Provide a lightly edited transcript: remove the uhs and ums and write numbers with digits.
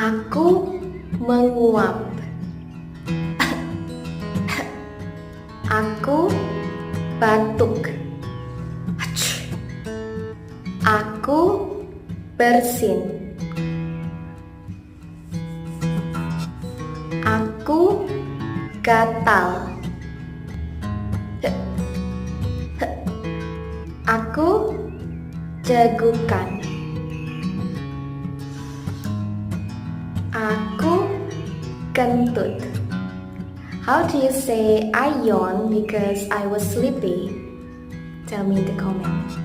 Aku menguap. Aku batuk. Achoo. Aku bersin. Aku gatal. Aku jagukan. Aku kentut. How do you say I yawn because I was sleepy? Tell me in the comments.